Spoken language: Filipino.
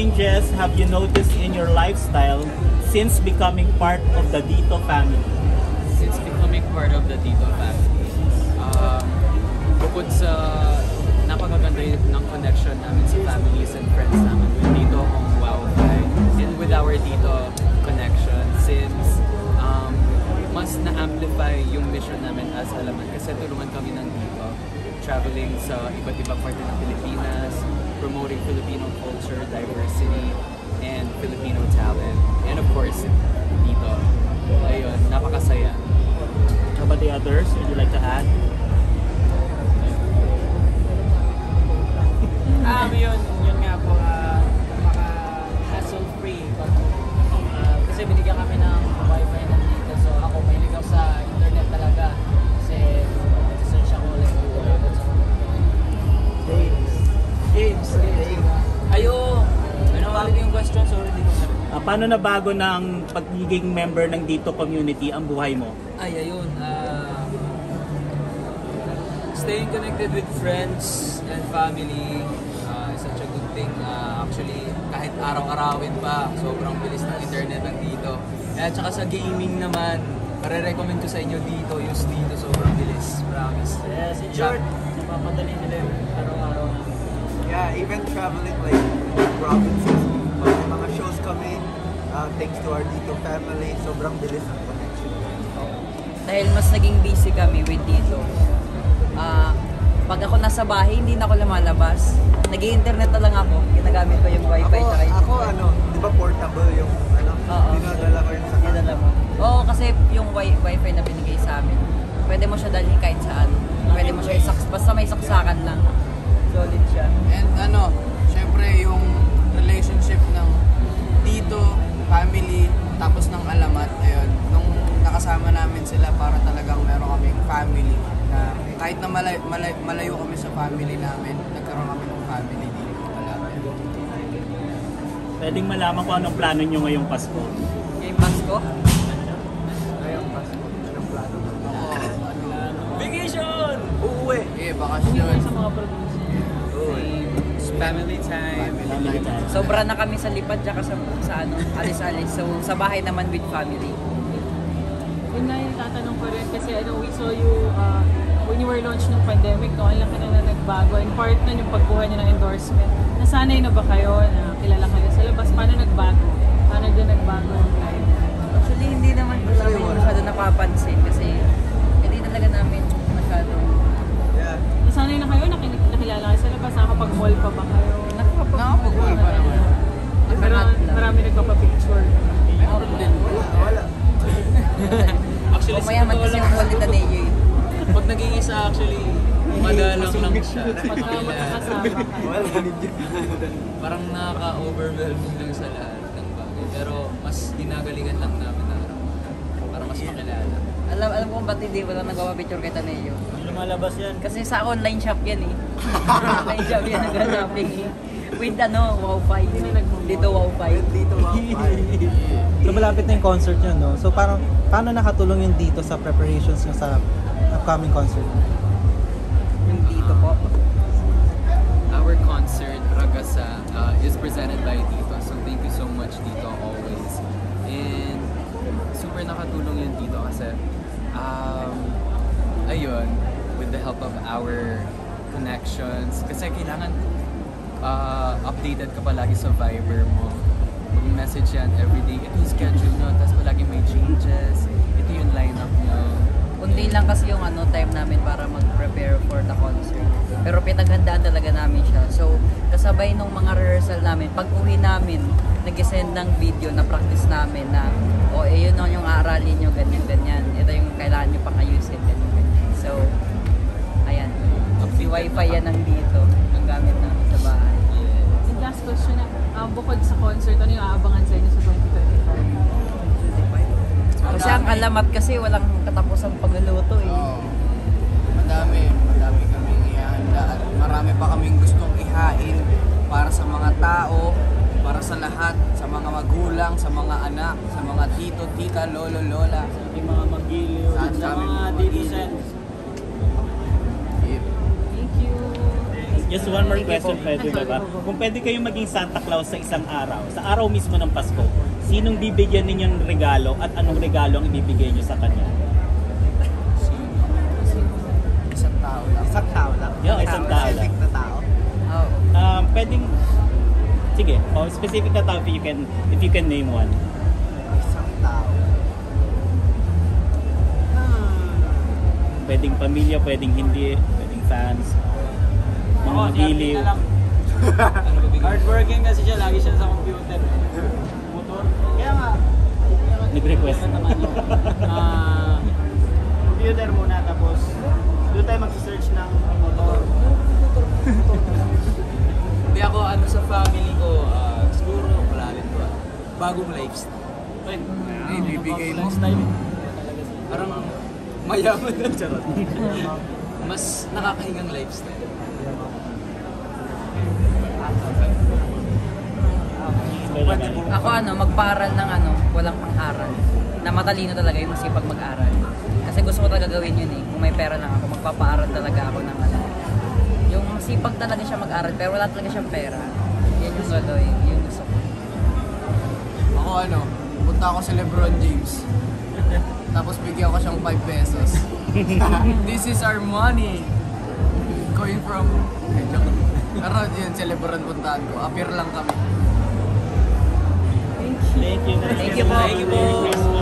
changes have you noticed in your lifestyle since becoming part of the Dito family? Since becoming part of the Dito family, bukod sa napakaganda ng connection namin sa families and friends namin with Dito Hong Wowfly and with our Dito connection, since mas na-amplify yung mission namin as Alamat kasi tulungan kami ng Dito, traveling sa iba't ibang parte ng Pilipinas, promoting Filipino culture, diversity, and Filipino talent. And of course, Dito. Ayun, napakasaya. How about the others? Would you like to add? Yun nga po, maka-hassle-free. Kasi binigyan kami ng wifi nandito. So ako, mahilig ako sa internet talaga. Kasi search ako like games. Ayo! Ano ulit yung question? Sorry, di ko sabi. Paano nabago ng pagiging member ng Dito community ang buhay mo? Ayun. Staying connected with friends and family is such a good thing. Actually, kahit araw-arawin pa, sobrang bilis ng internet ng Dito. At saka sa gaming naman, marirecommend ko sa inyo Dito, use Dito, sobrang bilis. Promise. Yes, in short, napapadali nila yung araw-araw na. Yeah, even traveling like provinces, pag may mga shows kami, thanks to our Dito family, sobrang bilis ang connection. Dahil mas naging busy kami with Dito. Pag ako nasa bahay, hindi na ako lumalabas. Nag-i-internet na lang ako. Ginagamit ko yung wifi. Ako di ba portable yung dinadala ko yun sa kanila mo? Oo, kasi yung wifi na binigay sa amin, pwede mo siya dalhin kahit saan. Pwede mo siya basta may saksakan lang. Solid siya. And syempre yung relationship ng Dito, family, tapos ng Alamat, ayun, nung nakasama namin sila para talagang meron kaming family na kahit na malayo kami sa family namin, nagkaroon kami ng family dito. Alamat. Pwedeng malaman ko anong plano nyo ngayong Pasko? Ngayong Pasko? Ngayong Pasko, anong plano? Vacation! Uuwi! Bakasyon. Sa mga probinsya. Family time. Sobra na kami sa lipad tsaka sa alis-alis. So sa bahay naman with family. Yun nga yung tatanong ko rin kasi we saw you when you were launched ng pandemic, no, ang laki na nagbago. And part na yung pagkuha niyo ng endorsement. Nasanay na ba kayo na kilala kayo sa labas? Paano nagbago? Paano din nagbago yung life? Actually, hindi naman po namin masyado napapansin kasi hindi talaga namin masyado. Yeah. Nasanay na kayo? Nakilala kayo sa labas? Nakakapag-mall pa ba kayo? Nakapag-mall pa naman. Pero marami nagpapapicture. Wala. Actually, Mayaman kasi yung mall ni Taneo eh. pag nag-iisa actually, madalang lang siya. Magkakasama ka. Parang nakaka-overwhelming lang sa lahat ng bagay. Pero mas ginagalingan lang namin na para mas makilala. Alam ko ba't hindi wala nagpapapicture kay Taneo. Lumalabas yan. Kasi sa online shop yan eh. Online shop yan nag-shopping eh. With Wowfy. Dito Wowfy. Dito Wowfy. So malapit na yung concert nyo, no? So parang, paano nakatulong yung Dito sa preparations nyo sa upcoming concert? Yung Dito po. Our concert, Ragasa, is presented by Dito. So thank you so much, Dito, always. And super nakatulong yung Dito kasi, ayun, with the help of our connections. Kasi kailangan updated ka palagi sa Viber mo. Mag-message yan everyday. Ito yung schedule nyo, tapos palagi may changes. Ito yung lineup nyo. Kundi lang kasi yung time namin para mag-prepare for the concert. Pero pinaghandaan talaga namin siya. So, kasabay nung mga rehearsal namin, pag uwi namin, nag-send ng video na practice namin na yun yung aaralin nyo, ganyan. Ito yung kailangan nyo pang ayusin, ganyan. So, ayan. Si Wi-Fi yan ang dito. Ang gamit namin sa bahay. And last question na, bukod sa concert, ano yung aabangan sa inyo sa 2025? Kasi ang Alamat kasi walang katapusang pagluluto eh. Madami kaming ihahanda at marami pa kaming gustong ihain para sa mga tao, para sa lahat, sa mga magulang, sa mga anak, sa mga tito, tita, lolo, lola, Yung mga magiliw, sa mga Thank citizens. Thank you. Just one more Thank you question, po. pwede ba ba? Kung pwede kayong maging Santa Claus sa isang araw, sa araw mismo ng Pasko, sinong bibigyan ninyo ng regalo at anong regalo ang ibibigay nyo sa kanya? Isang tao lang. Isang tao lang. Yeah, isang tao lang. Specific na tao. Oo. Pwedeng, sige, specific na tao if you can name one. Isang tao. Pwedeng pamilya, pwedeng hindi, pwedeng fans, mga giliw. Hardworking kasi siya, lagi siya sa computer. Motor. Kaya nga, Nag-request. naman yung computer muna, tapos doon tayo mag-search ng motor. Hindi ako sa family ko, siguro malalim ko. Bagong lifestyle. Ay, bibigay mo. Parang mayaman na charot. Mas nakakahingang lifestyle. Ako magpaaral ng walang pang-aral. Na matalino talaga yung masipag mag-aral. Kasi gusto ko talaga gawin yun eh. Kung may pera lang ako, magpapaaral talaga ako ng yung masipag talaga siya mag-aral, pero wala talaga siyang pera. Yan yung gagawin, yung gusto ko. Ako punta ako sa Lebron James. Tapos bigyan ko siyang 5 pesos. This is our money. Going from... Pero yun, sa Lebron puntaan ko. Appear lang kami. Thank you. Thank you po. Merry Christmas.